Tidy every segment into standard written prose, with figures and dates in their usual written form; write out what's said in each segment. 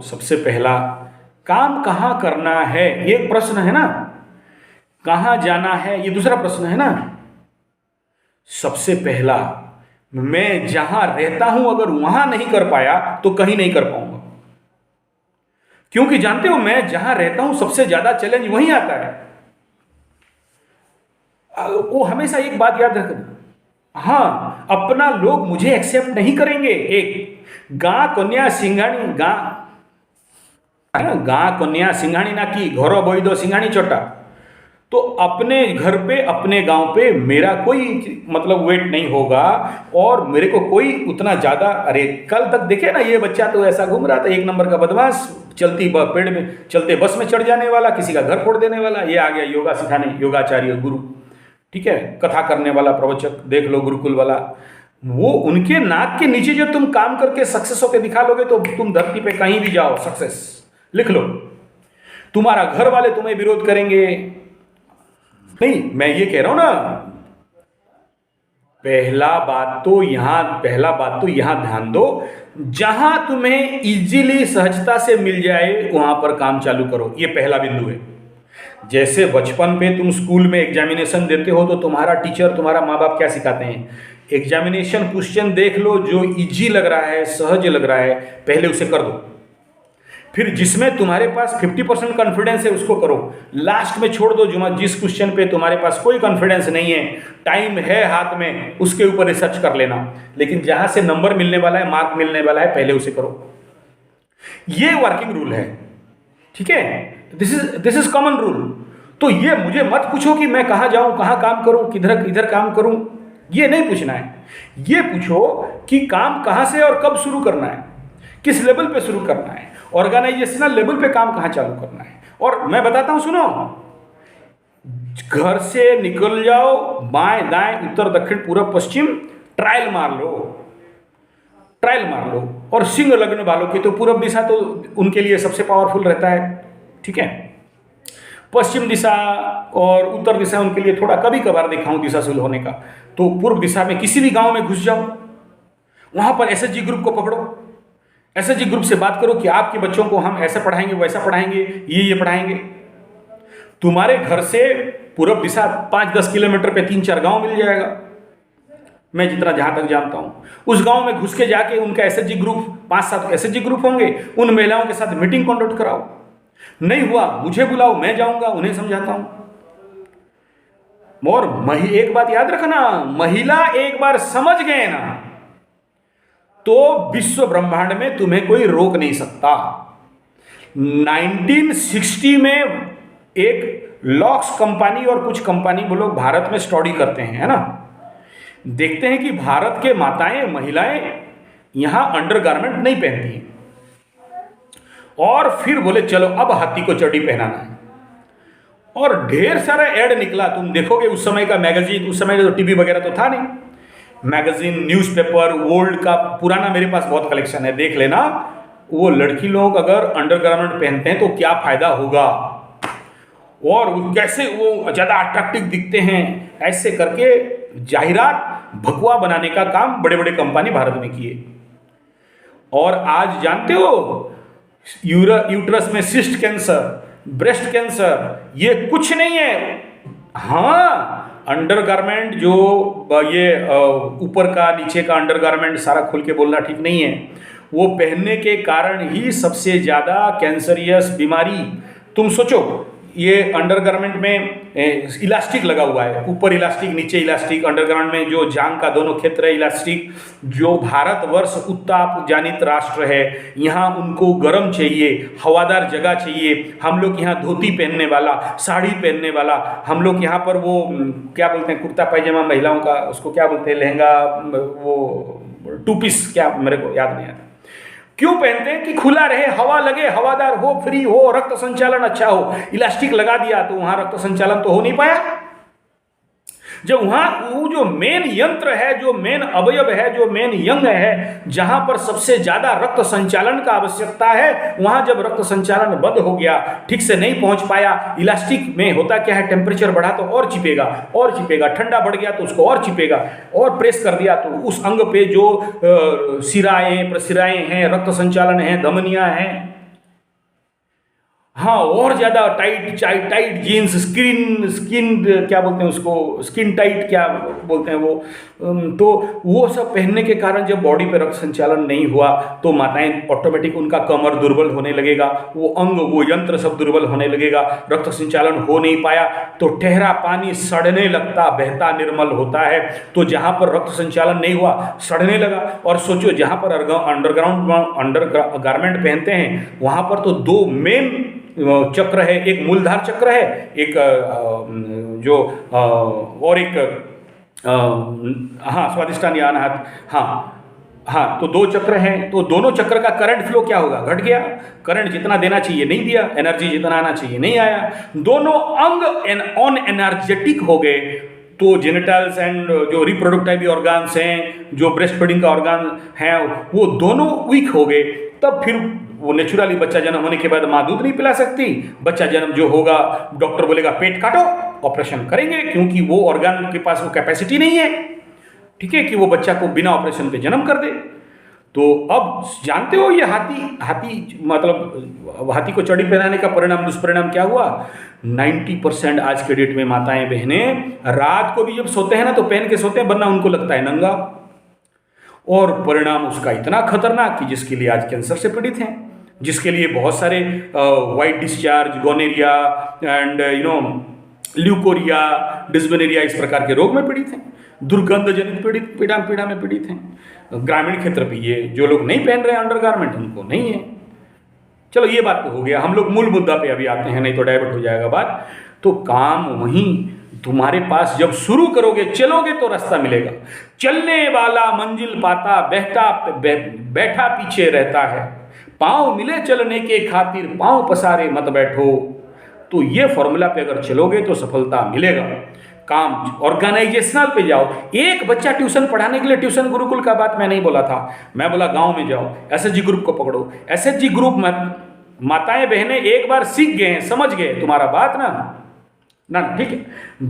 सबसे पहला काम कहाँ करना है, ये एक प्रश्न है ना, कहाँ जाना है ये दूसरा प्रश्न है ना। सबसे पहला मैं जहां रहता हूं अगर वहां नहीं कर पाया तो कहीं नहीं कर पाऊंगा, क्योंकि जानते हो मैं जहां रहता हूं सबसे ज्यादा चैलेंज वहीं आता है। वो हमेशा एक बात याद रखना, हाँ अपना लोग मुझे एक्सेप्ट नहीं करेंगे। एक गा कन्या सिंघाणी गा है ना, गा कन्या सिंघाणी ना की घोरो बोई दो सिंघाणी चोटा। तो अपने घर पे अपने गांव पे मेरा कोई मतलब वेट नहीं होगा, और मेरे को कोई उतना ज्यादा, अरे कल तक देखे ना ये बच्चा तो ऐसा घूम रहा था, एक नंबर का बदमाश, पेड़ में चलते बस में चढ़ जाने वाला, किसी का घर फोड़ देने वाला, ये आ गया योगा सिखाने, योगाचार्य गुरु, ठीक है, कथा करने वाला प्रवचक, देख लो गुरुकुल वाला। वो उनके नाक के नीचे जो तुम काम करके सक्सेस होके दिखा लोगे तो तुम धरती पे कहीं भी जाओ सक्सेस, लिख लो। तुम्हारा घर वाले तुम्हें विरोध करेंगे नहीं, मैं ये कह रहा हूं ना, पहला बात तो यहां ध्यान दो, जहां तुम्हें इजीली सहजता से मिल जाए वहां पर काम चालू करो, ये पहला बिंदु है। जैसे बचपन पे तुम स्कूल में एग्जामिनेशन देते हो तो तुम्हारा टीचर, तुम्हारा माँ बाप क्या सिखाते हैं, एग्जामिनेशन क्वेश्चन देख लो, जो इजी लग रहा है, सहज लग रहा है, पहले उसे कर दो, फिर जिसमें तुम्हारे पास 50% कॉन्फिडेंस है उसको करो, लास्ट में छोड़ दो जिस क्वेश्चन पे तुम्हारे पास कोई कॉन्फिडेंस नहीं है, टाइम है हाथ में, उसके ऊपर रिसर्च कर लेना, लेकिन जहां से नंबर मिलने वाला है, मार्क मिलने वाला है, पहले उसे करो। ये वर्किंग रूल है, ठीक है, दिस इज कॉमन रूल। तो ये मुझे मत पूछो कि मैं कहां जाऊं, कहां काम करूं, किधर इधर काम करूं, ये नहीं पूछना है। ये पूछो कि काम कहां से और कब शुरू करना है, किस लेवल पे शुरू करना है, ऑर्गेनाइजेशनल लेवल पे काम कहां चालू करना है। और मैं बताता हूं, सुनो, घर से निकल जाओ, बाएं दाएं उत्तर दक्षिण पूर्व पश्चिम, ट्रायल मार लो, और सिंह लग्न वालों की तो पूर्व दिशा तो उनके लिए सबसे पावरफुल रहता है, ठीक है, पश्चिम दिशा और उत्तर दिशा उनके लिए थोड़ा कभी कभार देखा हूं दिशाशूल होने का। तो पूर्व दिशा में किसी भी गांव में घुस जाओ, वहां पर एसएचजी ग्रुप को पकड़ो, एसएचजी ग्रुप से बात करो कि आपके बच्चों को हम ऐसा पढ़ाएंगे, वैसा पढ़ाएंगे, ये पढ़ाएंगे। तुम्हारे घर से पूर्व दिशा 5-10 किलोमीटर पे 3-4 गांव मिल जाएगा, मैं जहां तक जानता हूं। उस गांव में घुस के जाके उनका एसएचजी ग्रुप, 5-7 एसएचजी ग्रुप होंगे, उन महिलाओं के साथ मीटिंग कंडक्ट कराओ। नहीं हुआ मुझे बुलाओ, मैं जाऊंगा, उन्हें समझाता हूं। और एक बात याद रखना, महिला एक बार समझ गए ना तो विश्व ब्रह्मांड में तुम्हें कोई रोक नहीं सकता। 1960 में एक लॉक्स कंपनी और कुछ कंपनी वो लोग भारत में स्टडी करते हैं, है ना, देखते हैं कि भारत के माताएं, महिलाएं यहां अंडरगारमेंट नहीं पहनती हैं, और फिर बोले चलो अब हाथी को चड्डी पहनाना है, और ढेर सारा ऐड निकला। तुम देखोगे उस समय का मैगजीन, उस समय तो टीवी वगैरह तो था नहीं, मैगजीन, न्यूज़पेपर, वर्ल्ड का पुराना मेरे पास बहुत कलेक्शन है, देख लेना। वो लड़की लोग अगर अंडरगारमेंट पहनते हैं तो क्या फायदा होगा, और कैसे वो ज़्यादा अट्रैक्टिव दिखते हैं, ऐसे करके जाहिरात भगवा बनाने का काम बड़े बड़े कंपनी भारत में किए। और आज जानते हो यूट्रस में सिस्ट कैंसर, ब्रेस्ट कैंसर, ये कुछ नहीं है। हाँ, अंडरगारमेंट जो ये ऊपर का नीचे का अंडरगारमेंट सारा खुल के बोलना ठीक नहीं है, वो पहनने के कारण ही सबसे ज़्यादा कैंसरियस बीमारी। तुम सोचो, ये अंडरगारमेंट में इलास्टिक लगा हुआ है, ऊपर इलास्टिक, नीचे इलास्टिक, अंडरगारमेंट में जो जांग का दोनों क्षेत्र है इलास्टिक। जो भारतवर्ष उत्ताप जानित राष्ट्र है, यहाँ उनको गर्म चाहिए, हवादार जगह चाहिए। हम लोग यहाँ धोती पहनने वाला, साड़ी पहनने वाला, हम लोग यहाँ पर वो क्या बोलते हैं, कुर्ता पैजामा महिलाओं का, उसको क्या बोलते हैं, लहंगा, वो टू पीस, क्या मेरे को याद नहीं आता, क्यों पहनते हैं कि खुला रहे, हवा लगे, हवादार हो, फ्री हो, रक्त संचालन अच्छा हो। इलास्टिक लगा दिया तो वहां रक्त संचालन तो हो नहीं पाया। जब वहां वो जो मेन यंत्र है, जो मेन अवयव है, जो मेन यंग है, जहां पर सबसे ज्यादा रक्त संचालन का आवश्यकता है, वहां जब रक्त संचालन बंद हो गया, ठीक से नहीं पहुंच पाया, इलास्टिक में होता क्या है, टेम्परेचर बढ़ा तो और चिपेगा, और चिपेगा, ठंडा बढ़ गया तो उसको और चिपेगा, और प्रेस कर दिया तो उस अंग पे जो सिराएं प्रसिराएं हैं, रक्त संचालन है, धमनियां हैं, हाँ, और ज़्यादा tight tight jeans, skin skin क्या बोलते हैं उसको, स्किन टाइट क्या बोलते हैं वो, तो वो सब पहनने के कारण जब बॉडी पे रक्त संचालन नहीं हुआ तो माताएं ऑटोमेटिक उनका कमर दुर्बल होने लगेगा, वो अंग वो यंत्र सब दुर्बल होने लगेगा, रक्त संचालन हो नहीं पाया तो ठहरा पानी सड़ने लगता, बहता निर्मल होता है। तो जहाँ पर रक्त संचालन नहीं हुआ सड़ने लगा। और सोचो जहाँ पर अंडर गारमेंट पहनते हैं वहाँ पर तो दो मेन चक्र है, एक मूलधार चक्र है, एक जो और एक हाँ स्वादिष्टान या अनाहत, हाँ हाँ, तो दो चक्र हैं, तो दोनों चक्र का करंट फ्लो क्या होगा, घट गया। करंट जितना देना चाहिए नहीं दिया, एनर्जी जितना आना चाहिए नहीं आया, दोनों अंग ऑन एनर्जेटिक हो गए। तो जेनिटल्स एंड जो रिप्रोडक्टिव ऑर्गन्स हैं, जो ब्रेस्ट फीडिंग का ऑर्गन है, वो दोनों वीक हो गए। तब फिर वो नेचुरली बच्चा जन्म होने के बाद माँ दूध नहीं पिला सकती, बच्चा जन्म जो होगा डॉक्टर बोलेगा पेट काटो, ऑपरेशन करेंगे, क्योंकि वो ऑर्गन के पास वो कैपेसिटी नहीं है, ठीक है, कि वो बच्चा को बिना ऑपरेशन के जन्म कर दे। तो अब जानते हो ये हाथी मतलब हाथी को चढ़ी पहनाने का परिणाम दुष्परिणाम क्या हुआ। 90% आज के डेट में माताएं बहनें रात को भी जब सोते हैं ना तो पहन के सोते हैं, वरना उनको लगता है नंगा। और परिणाम उसका इतना खतरनाक कि जिसके लिए आज कैंसर से पीड़ित हैं, जिसके लिए बहुत सारे white discharge, gonorrhoea and leucorrhoea, dysmenorrhoea इस प्रकार के रोग में पीड़ित हैं, दुर्गंध जनित पीड़ा में पीड़ित हैं। ग्रामीण क्षेत्र पे ये जो लोग नहीं पहन रहे हैं अंडरगारमेंट उनको नहीं है। चलो ये बात तो हो गया, हम लोग मूल मुद्दा पे अभी आते हैं, नहीं तो डाइवर्ट हो जाएगा बात। तो काम वहीं तुम्हारे पास जब शुरू करोगे, चलोगे तो रास्ता मिलेगा। चलने वाला मंजिल पाता, बैठा पीछे रहता है, पांव मिले चलने के खातिर, पांव पसारे मत बैठो। तो ये फॉर्मूला पे अगर चलोगे तो सफलता मिलेगा। काम ऑर्गेनाइजेशनल पे जाओ। एक बच्चा ट्यूशन पढ़ाने के लिए ट्यूशन गुरुकुल का बात मैं नहीं बोला था, मैं बोला गांव में जाओ, एसएचजी ग्रुप को पकड़ो। एसएचजी ग्रुप में माताएं बहनें एक बार सीख गए हैं, समझ गए तुम्हारा बात ना ठीक है।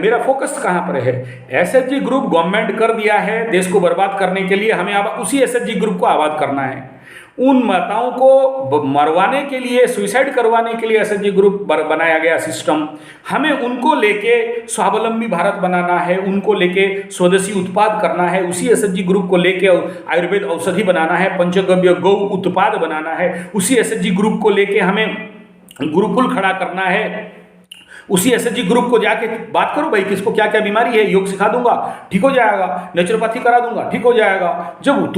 मेरा फोकस कहाँ पर है, एसएचजी ग्रुप गवर्नमेंट कर दिया है देश को बर्बाद करने के लिए, हमें उसी एसएचजी ग्रुप को आबाद करना है। उन माताओं को मरवाने के लिए, सुसाइड करवाने के लिए एसएचजी ग्रुप बनाया गया सिस्टम। हमें उनको लेके स्वावलंबी भारत बनाना है, उनको लेके स्वदेशी उत्पाद करना है, उसी एसएचजी ग्रुप को लेके आयुर्वेद औषधि बनाना है, पंचगव्य गौ उत्पाद बनाना है, उसी एसएचजी ग्रुप को लेके हमें गुरुकुल खड़ा करना है। उसी एसएचजी ग्रुप को जाके बात करो, भाई किसको क्या क्या बीमारी है, योग सिखा दूंगा ठीक हो जाएगा, नेचुरोपैथी करा दूंगा ठीक हो जाएगा। जब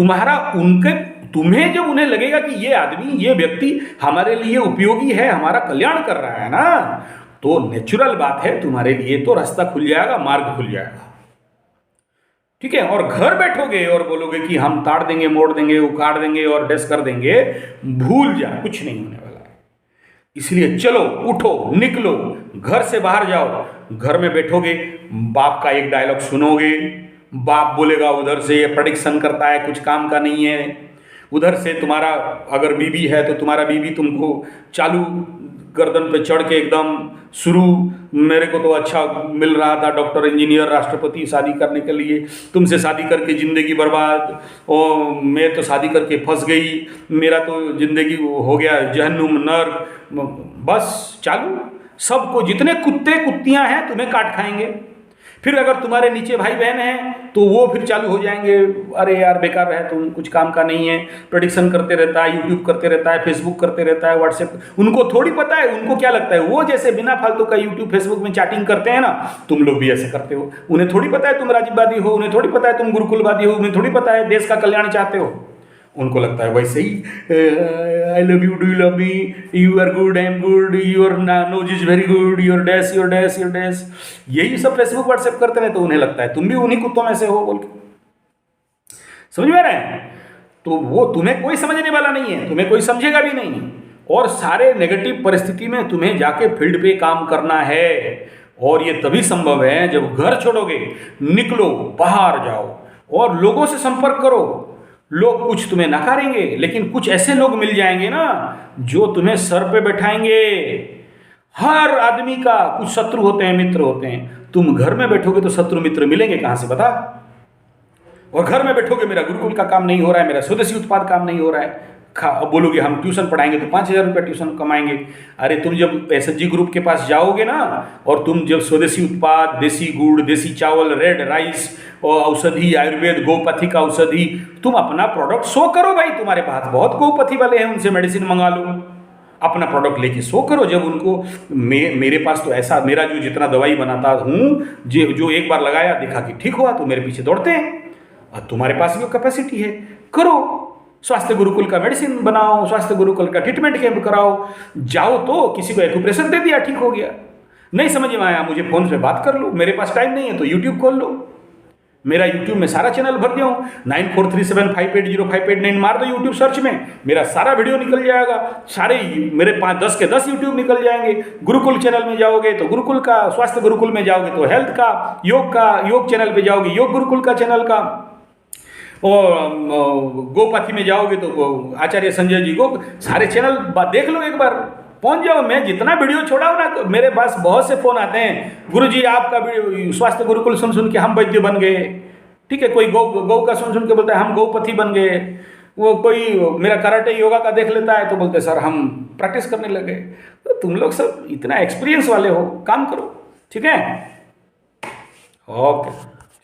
तुम्हें जब उन्हें लगेगा कि ये आदमी, ये व्यक्ति हमारे लिए उपयोगी है, हमारा कल्याण कर रहा है ना, तो नेचुरल बात है तुम्हारे लिए तो रास्ता खुल जाएगा, मार्ग खुल जाएगा, ठीक है। और घर बैठोगे और बोलोगे कि हम ताड़ देंगे, मोड़ देंगे, उखाड़ देंगे और डेस कर देंगे, भूल जा, कुछ नहीं होने वाला है। इसलिए चलो, उठो, निकलो, घर से बाहर जाओ। घर में बैठोगे, बाप का एक डायलॉग सुनोगे, बाप बोलेगा उधर से ये प्रेडिक्शन करता है, कुछ काम का नहीं है। उधर से तुम्हारा अगर बीबी है तो तुम्हारा बीबी तुमको चालू गर्दन पे चढ़ के एकदम शुरू, मेरे को तो अच्छा मिल रहा था, डॉक्टर, इंजीनियर, राष्ट्रपति, शादी करने के लिए, तुमसे शादी करके ज़िंदगी बर्बाद, और मैं तो शादी करके फंस गई, मेरा तो ज़िंदगी हो गया जहन्नुम, नर्क, बस चालू। सबको, जितने कुत्ते कुत्तियाँ हैं तुम्हें काट खाएंगे। फिर अगर तुम्हारे नीचे भाई बहन हैं तो वो फिर चालू हो जाएंगे, अरे यार बेकार है तुम, कुछ काम का नहीं है, प्रेडिक्शन करते रहता है, यूट्यूब करते रहता है, फेसबुक करते रहता है, व्हाट्सएप। उनको थोड़ी पता है, उनको क्या लगता है, वो जैसे बिना फालतू का यूट्यूब फेसबुक में चैटिंग करते हैं ना, तुम लोग भी ऐसे करते हो। उन्हें थोड़ी पता है तुम राजीववादी हो, उन्हें थोड़ी पता है तुम गुरुकुलवादी हो, उन्हें थोड़ी पता है देश का कल्याण चाहते हो। उनको लगता है वैसे ही, I love you, do you love me, you are good, I am good, your nose is very good, your dash, your dash, your dash, यही सब फेसबुक व्हाट्सएप करते हैं। तो उन्हें लगता है तुम भी उन्हीं कुत्तों में से हो बोल के, समझ में रहे हैं। तो वो तुम्हें कोई समझने वाला नहीं है, तुम्हें कोई समझेगा भी नहीं। और सारे नेगेटिव परिस्थिति में तुम्हें जाके फील्ड पे काम करना है। और ये तभी संभव है जब घर छोड़ोगे, निकलो, बाहर जाओ और लोगों से संपर्क करो। लोग कुछ तुम्हें नकारेंगे, लेकिन कुछ ऐसे लोग मिल जाएंगे ना जो तुम्हें सर पे बैठाएंगे। हर आदमी का कुछ शत्रु होते हैं, मित्र होते हैं। तुम घर में बैठोगे तो शत्रु मित्र मिलेंगे कहां से, बता। और घर में बैठोगे, मेरा गुरुकुल का काम नहीं हो रहा है, मेरा स्वदेशी उत्पाद काम नहीं हो रहा है, बोलोगे हम ट्यूशन पढ़ाएंगे तो 5,000 रुपये ट्यूशन कमाएंगे। अरे तुम जब एसएचजी ग्रुप के पास जाओगे ना, और तुम जब स्वदेशी उत्पाद, देसी गुड़, देसी चावल, रेड राइस और औषधि, आयुर्वेद, गोपथी का औषधि, तुम अपना प्रोडक्ट शो करो भाई। तुम्हारे पास बहुत गोपथी वाले हैं, उनसे मेडिसिन मंगा लो, अपना प्रोडक्ट लेके शो करो। जब उनको मेरे पास तो ऐसा, मेरा जो जितना दवाई बनाता हूँ, जो एक बार लगाया देखा कि ठीक हुआ तो मेरे पीछे दौड़ते हैं। और तुम्हारे पास भी कैपेसिटी है, करो। स्वास्थ्य गुरुकुल का मेडिसिन बनाओ, स्वास्थ्य गुरुकुल का ट्रीटमेंट कैंप कराओ। जाओ तो किसी को एक्यूप्रेशर दे दिया, ठीक हो गया। नहीं समझ में आया, मुझे फ़ोन पे बात कर लो। मेरे पास टाइम नहीं है तो यूट्यूब खोल लो, मेरा यूट्यूब में सारा चैनल भर दिया हूँ। 9437580589 मार दो यूट्यूब सर्च में, मेरा सारा वीडियो निकल जाएगा। सारे मेरे 5-10 के 10 यूट्यूब निकल जाएंगे। गुरुकुल चैनल में जाओगे तो गुरुकुल का, स्वास्थ्य गुरुकुल में जाओगे तो हेल्थ का, योग चैनल पे जाओगे योग गुरुकुल का चैनल का, और गोपथी में जाओगे तो आचार्य संजय जी सारे चैनल देख लो, एक बार पहुंच जाओ। मैं जितना वीडियो छोड़ा हूँ ना, मेरे पास बहुत से फ़ोन आते हैं, गुरुजी आपका वीडियो स्वास्थ्य गुरुकुल सुन के हम वैद्य बन गए। ठीक है, कोई गौ का सुन के बोलता है हम गौपथी बन गए। वो कोई मेरा कराटे योगा का देख लेता है तो बोलते सर हम प्रैक्टिस करने लगे। तो तुम लोग सब इतना एक्सपीरियंस वाले हो, काम करो। ठीक है, ओके।